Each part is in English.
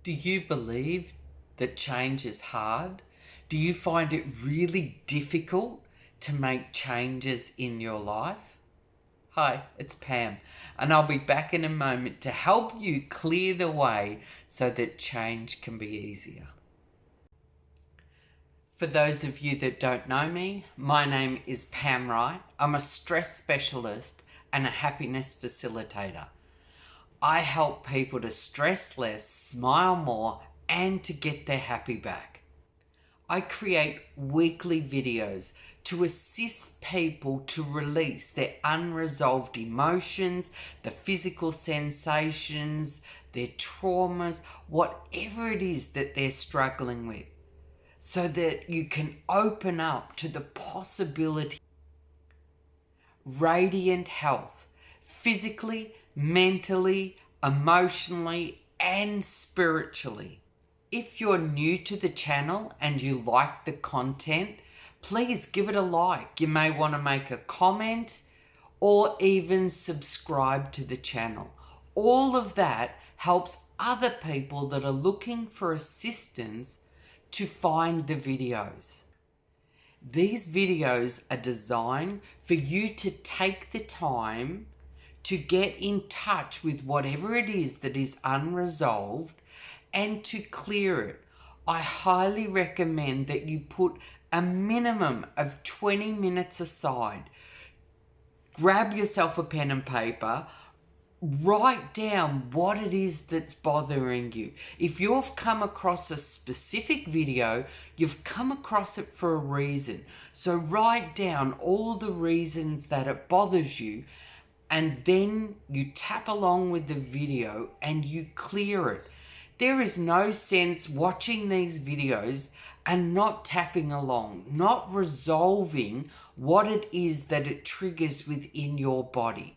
Do you believe that change is hard? Do you find it really difficult to make changes in your life? Hi, it's Pam, and I'll be back in a moment to help you clear the way so that change can be easier. For those of you that don't know me, my name is Pam Wright. I'm a stress specialist and a happiness facilitator. I help people to stress less, smile more, and to get their happy back. I create weekly videos to assist people to release their unresolved emotions, the physical sensations, their traumas, whatever it is that they're struggling with, so that you can open up to the possibility of radiant health, physically, mentally, emotionally, and spiritually. If you're new to the channel and you like the content, please give it a like. You may want to make a comment or even subscribe to the channel. All of that helps other people that are looking for assistance to find the videos. These videos are designed for you to take the time to get in touch with whatever it is that is unresolved and to clear it. I highly recommend that you put a minimum of 20 minutes aside. Grab yourself a pen and paper, write down what it is that's bothering you. If you've come across a specific video, you've come across it for a reason. So write down all the reasons that it bothers you, and then you tap along with the video and you clear it. There is no sense watching these videos and not tapping along, not resolving what it is that it triggers within your body.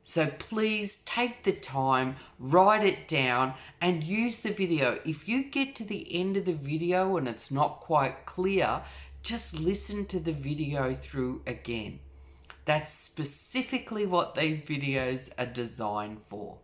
So please take the time, write it down, and use the video. If you get to the end of the video and it's not quite clear, just listen to the video through again. That's specifically what these videos are designed for.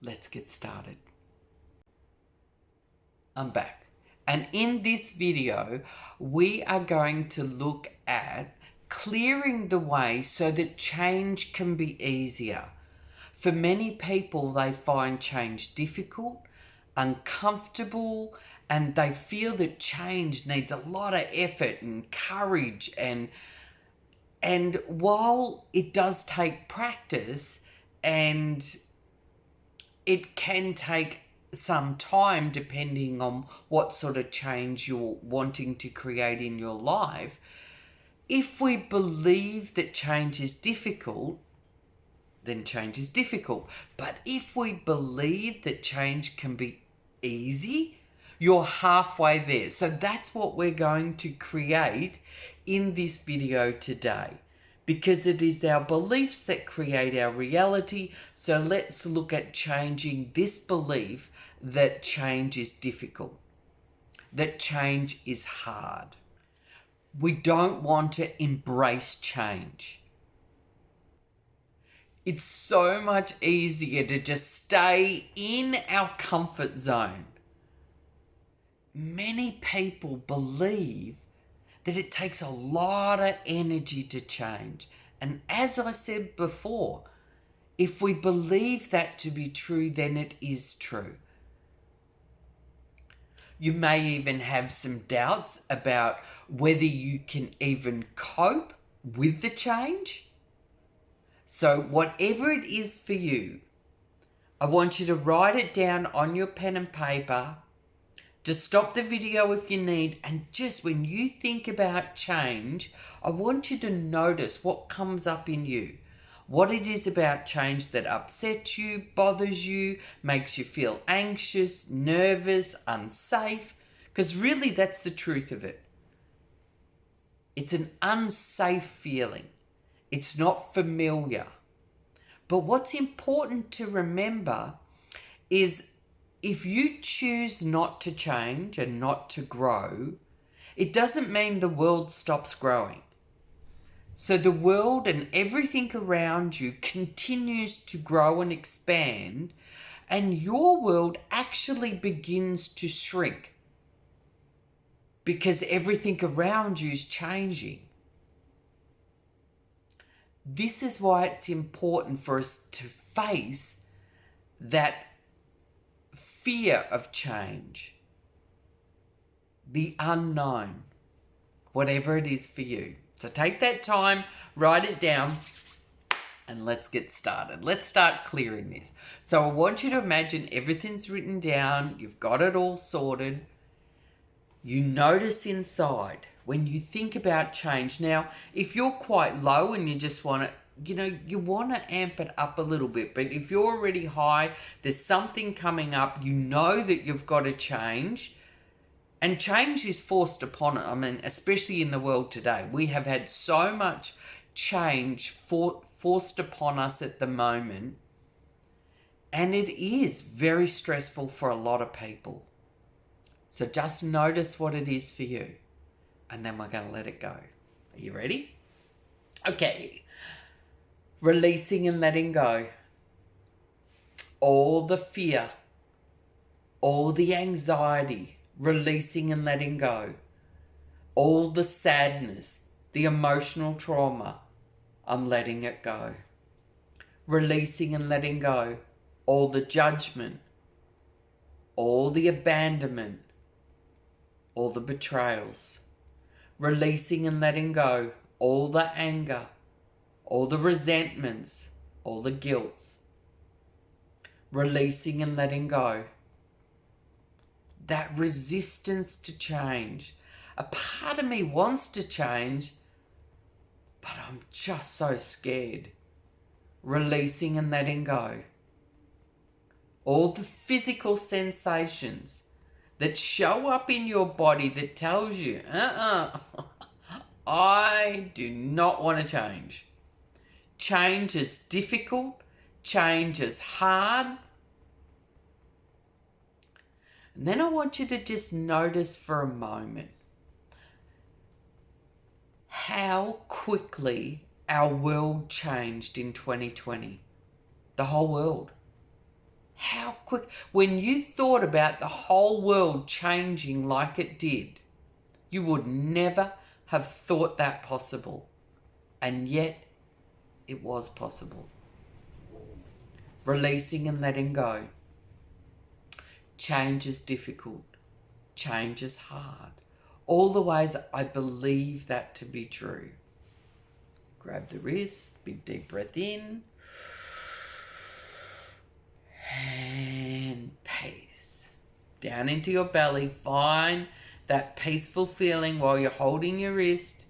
Let's get started. I'm back. And in this video, we are going to look at clearing the way so that change can be easier. For many people, they find change difficult, uncomfortable, and they feel that change needs a lot of effort and courage, and while it does take practice and it can take some time depending on what sort of change you're wanting to create in your life, if we believe that change is difficult, then change is difficult. But if we believe that change can be easy, you're halfway there. So that's what we're going to create in this video today, because it is our beliefs that create our reality. So let's look at changing this belief that change is difficult, that change is hard. We don't want to embrace change. It's so much easier to just stay in our comfort zone. Many people believe that it takes a lot of energy to change. And as I said before, if we believe that to be true, then it is true. You may even have some doubts about whether you can even cope with the change. So whatever it is for you, I want you to write it down on your pen and paper. Just stop the video if you need, and just when you think about change, I want you to notice what comes up in you. What it is about change that upsets you, bothers you, makes you feel anxious, nervous, unsafe, because really that's the truth of it. It's an unsafe feeling. It's not familiar. But what's important to remember is if you choose not to change and not to grow, it doesn't mean the world stops growing. So the world and everything around you continues to grow and expand and your world actually begins to shrink because everything around you is changing. This is why it's important for us to face that fear of change, the unknown, whatever it is for you. So take that time, write it down, and let's get started. Let's start clearing this. So I want you to imagine everything's written down, you've got it all sorted. You notice inside when you think about change. Now, if you're quite low and you just want to, you want to amp it up a little bit, but if you're already high, there's something coming up, you know that you've got to change. And change is forced upon it. I mean, especially in the world today. We have had so much change forced upon us at the moment. And it is very stressful for a lot of people. So just notice what it is for you. And then we're going to let it go. Are you ready? Okay. Releasing and letting go. All the fear. All the anxiety. Releasing and letting go. All the sadness, the emotional trauma, I'm letting it go. Releasing and letting go. All the judgment, all the abandonment, all the betrayals. Releasing and letting go. All the anger, all the resentments, all the guilts. Releasing and letting go. That resistance to change. A part of me wants to change, but I'm just so scared. Releasing and letting go. All the physical sensations that show up in your body that tells you, I do not want to change. Change is difficult. Change is hard. And then I want you to just notice for a moment how quickly our world changed in 2020. The whole world. How quick. When you thought about the whole world changing like it did, you would never have thought that possible. And yet, it was possible. Releasing and letting go. Change is difficult. Change is hard. All the ways I believe that to be true. Grab the wrist, big deep breath in. And pace. Down into your belly. Find that peaceful feeling while you're holding your wrist.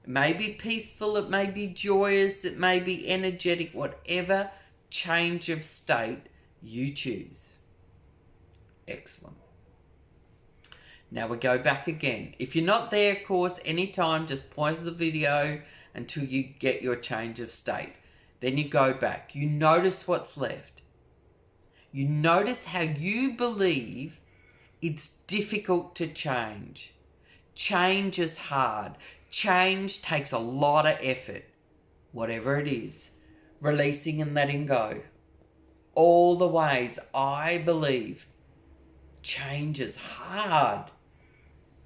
It may be peaceful, it may be joyous, it may be energetic, whatever change of state you choose. Excellent. Now we go back again. If you're not there, of course, anytime, just pause the video until you get your change of state. Then you go back. You notice what's left. You notice how you believe it's difficult to change. Change is hard. Change takes a lot of effort. Whatever it is. Releasing and letting go. All the ways I believe change is hard.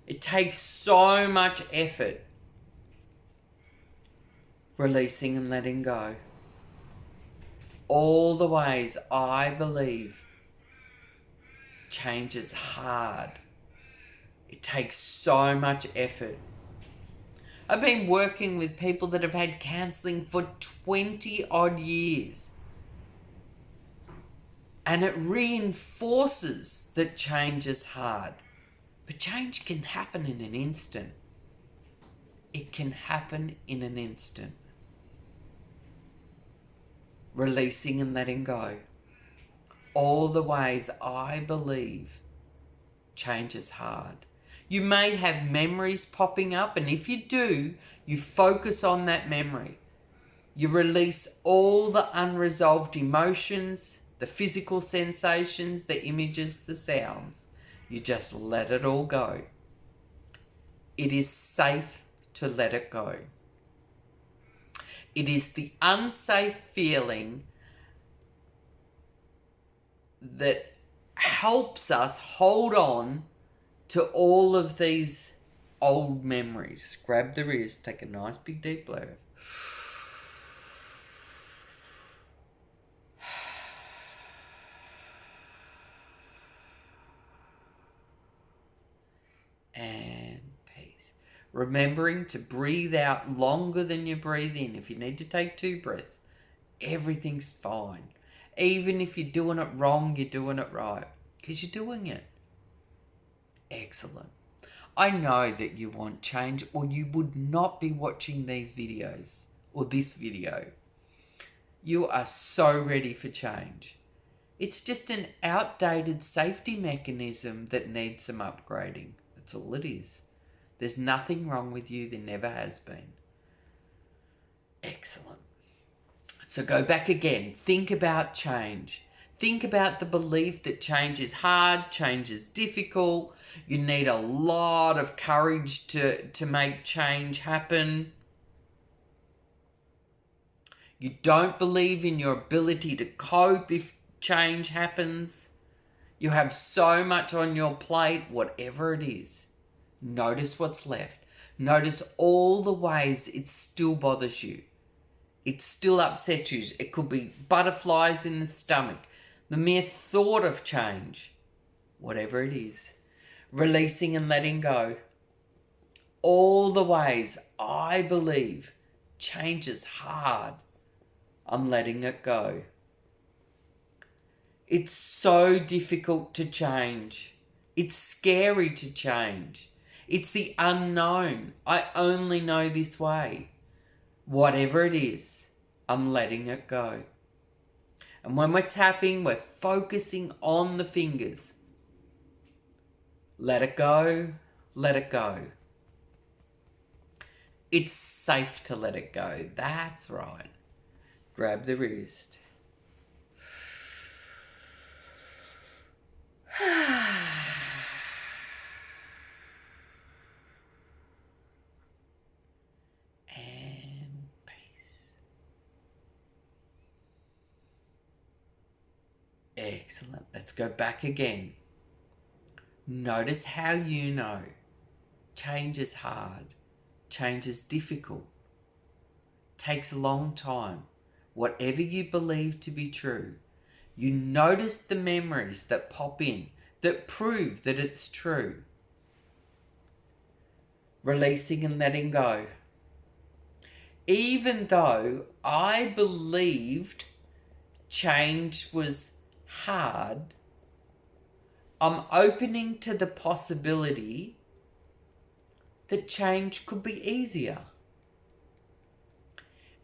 It takes so much effort. Releasing and letting go. All the ways I believe change is hard. It takes so much effort. I've been working with people that have had counselling for 20 odd years. And it reinforces that change is hard. But change can happen in an instant. It can happen in an instant. Releasing and letting go. All the ways I believe change is hard. You may have memories popping up, and if you do, you focus on that memory. You release all the unresolved emotions, the physical sensations, the images, the sounds. You just let it all go. It is safe to let it go. It is the unsafe feeling that helps us hold on to all of these old memories. Grab the wrist, take a nice big deep breath. And peace. Remembering to breathe out longer than you breathe in. If you need to take 2 breaths, everything's fine. Even if you're doing it wrong, you're doing it right. Because you're doing it. Excellent. I know that you want change, or you would not be watching these videos or this video. You are so ready for change. It's just an outdated safety mechanism that needs some upgrading. That's all it is. There's nothing wrong with you. There never has been. Excellent. So go back again. Think about change. Think about the belief that change is hard, change is difficult. You need a lot of courage to make change happen. You don't believe in your ability to cope if change happens. You have so much on your plate, whatever it is. Notice what's left. Notice all the ways it still bothers you. It still upsets you. It could be butterflies in the stomach. The mere thought of change. Whatever it is. Releasing and letting go. All the ways I believe change is hard. I'm letting it go. It's so difficult to change. It's scary to change. It's the unknown. I only know this way. Whatever it is, I'm letting it go. And when we're tapping, we're focusing on the fingers. Let it go. Let it go. It's safe to let it go. That's right. Grab the wrist. And peace. Excellent. Let's go back again. Notice how you know change is hard. Change is difficult. Takes a long time. Whatever you believe to be true, you notice the memories that pop in that prove that it's true. Releasing and letting go. Even though I believed change was hard, I'm opening to the possibility that change could be easier.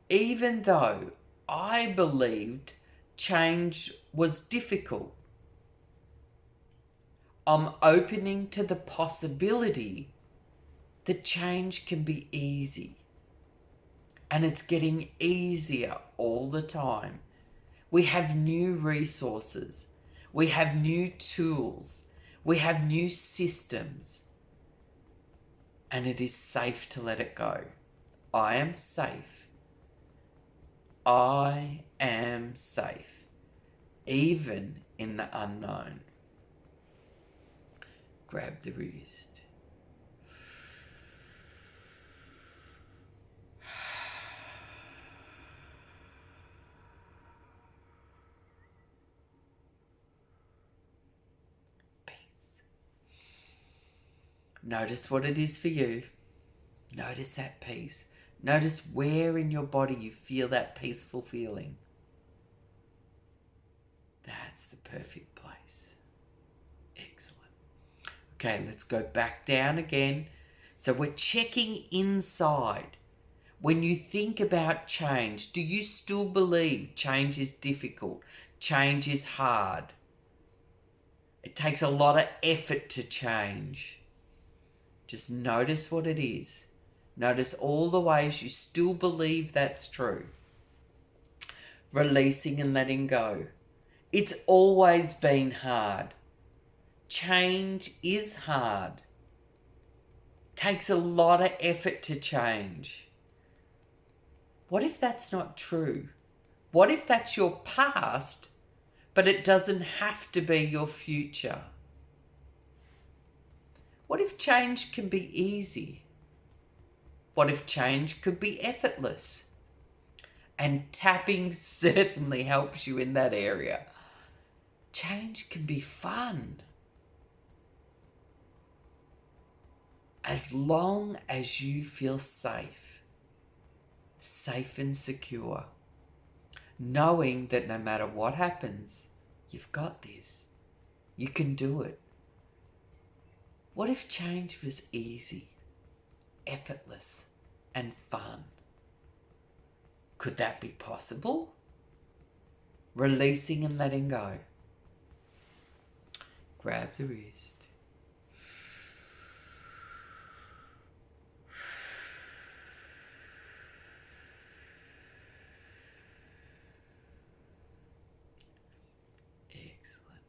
Even though I believed change was difficult, I'm opening to the possibility that change can be easy. And it's getting easier all the time. We have new resources. We have new tools. We have new systems. And it is safe to let it go. I am safe. I am safe. Even in the unknown. Grab the wrist. Notice what it is for you. Notice that peace. Notice where in your body you feel that peaceful feeling. That's the perfect place. Excellent. Okay, let's go back down again. So we're checking inside. When you think about change, do you still believe change is difficult? Change is hard. It takes a lot of effort to change. Just notice what it is. Notice all the ways you still believe that's true. Releasing and letting go. It's always been hard. Change is hard. Takes a lot of effort to change. What if that's not true? What if that's your past, but it doesn't have to be your future. What if change can be easy? What if change could be effortless? And tapping certainly helps you in that area. Change can be fun. As long as you feel safe and secure, knowing that no matter what happens, you've got this. You can do it. What if change was easy, effortless, and fun? Could that be possible? Releasing and letting go. Grab the wrist. Excellent.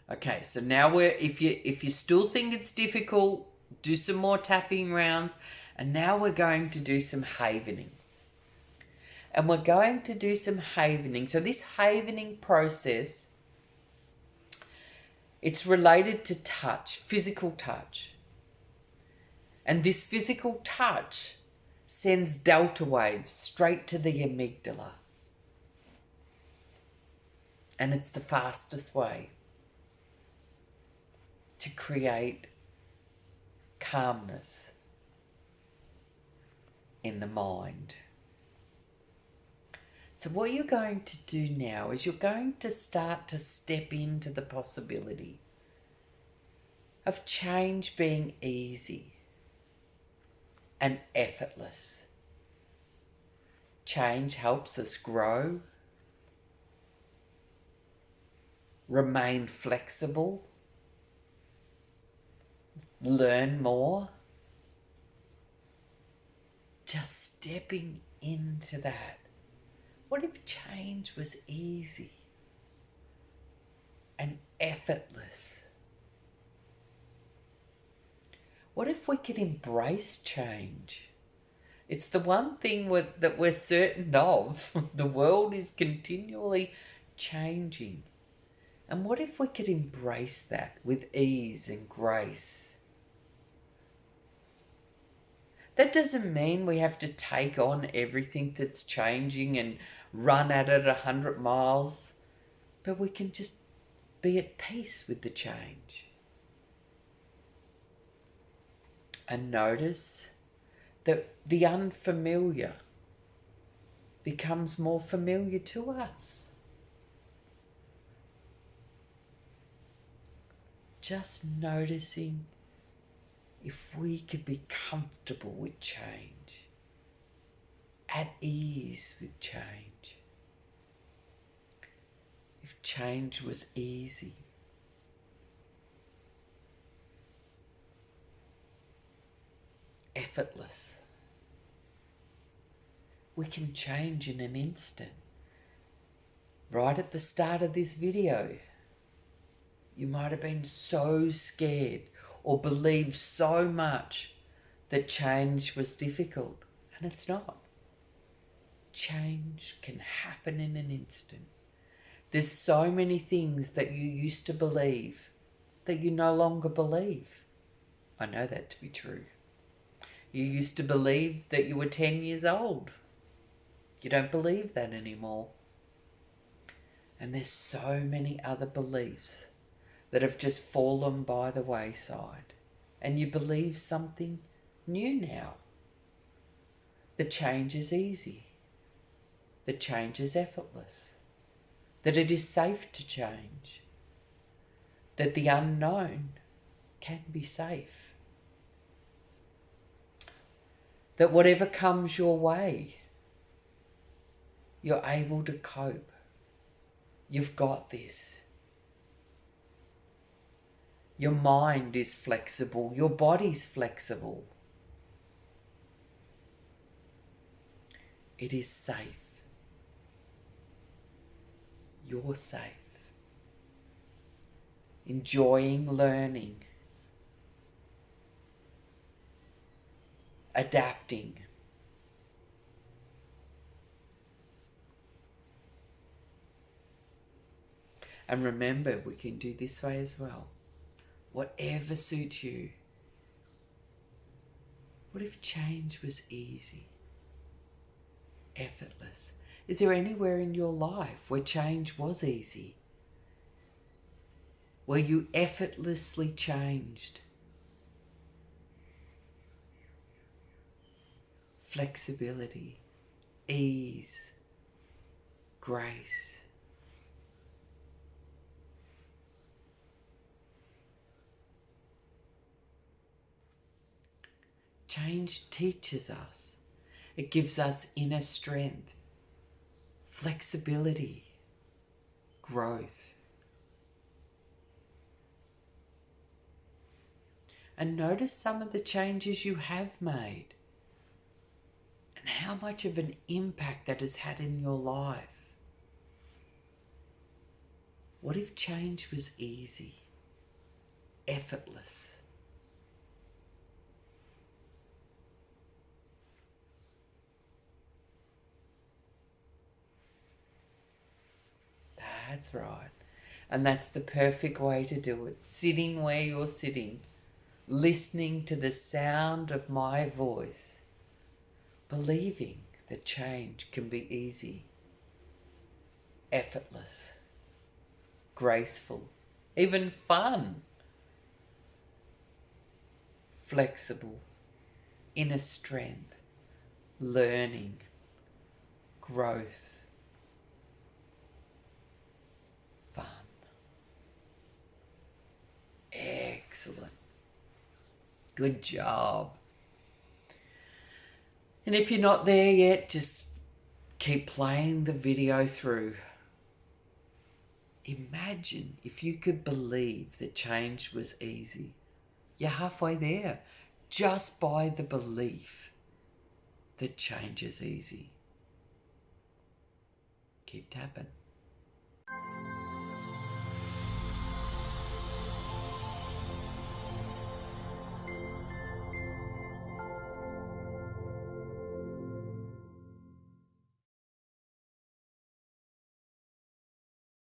Okay, so now if you still think it's difficult, do some more tapping rounds, and now we're going to do some havening. And we're going to do some havening. So this havening process, it's related to touch, physical touch. And this physical touch sends delta waves straight to the amygdala. And it's the fastest way to create calmness in the mind. So what you're going to do now is you're going to start to step into the possibility of change being easy and effortless. Change helps us grow, remain flexible, learn more. Just stepping into that. What if change was easy and effortless? What if we could embrace change? It's the one thing that we're certain of. The world is continually changing. And what if we could embrace that with ease and grace? That doesn't mean we have to take on everything that's changing and run at it 100 miles, but we can just be at peace with the change. And notice that the unfamiliar becomes more familiar to us. Just noticing if we could be comfortable with change, at ease with change. If change was easy. Effortless. We can change in an instant. Right at the start of this video, you might have been so scared or believed so much that change was difficult, and it's not. Change can happen in an instant. There's so many things that you used to believe that you no longer believe. I know that to be true. You used to believe that you were 10 years old. You don't believe that anymore. And there's so many other beliefs that have just fallen by the wayside. And you believe something new now. The change is easy. The change is effortless. That it is safe to change. That the unknown can be safe. That whatever comes your way, you're able to cope. You've got this. Your mind is flexible. Your body's flexible. It is safe. You're safe. Enjoying learning. Adapting. And remember, we can do this way as well. Whatever suits you. What if change was easy? Effortless. Is there anywhere in your life where change was easy? Where you effortlessly changed? Flexibility, ease, grace. Change teaches us. It gives us inner strength, flexibility, growth. And notice some of the changes you have made and how much of an impact that has had in your life. What if change was easy, effortless? That's right. And that's the perfect way to do it. Sitting where you're sitting, listening to the sound of my voice, believing that change can be easy, effortless, graceful, even fun, flexible, inner strength, learning, growth, fun. Excellent. Good job. And if you're not there yet, just keep playing the video through. Imagine if you could believe that change was easy. You're halfway there just by the belief that change is easy. Keep tapping.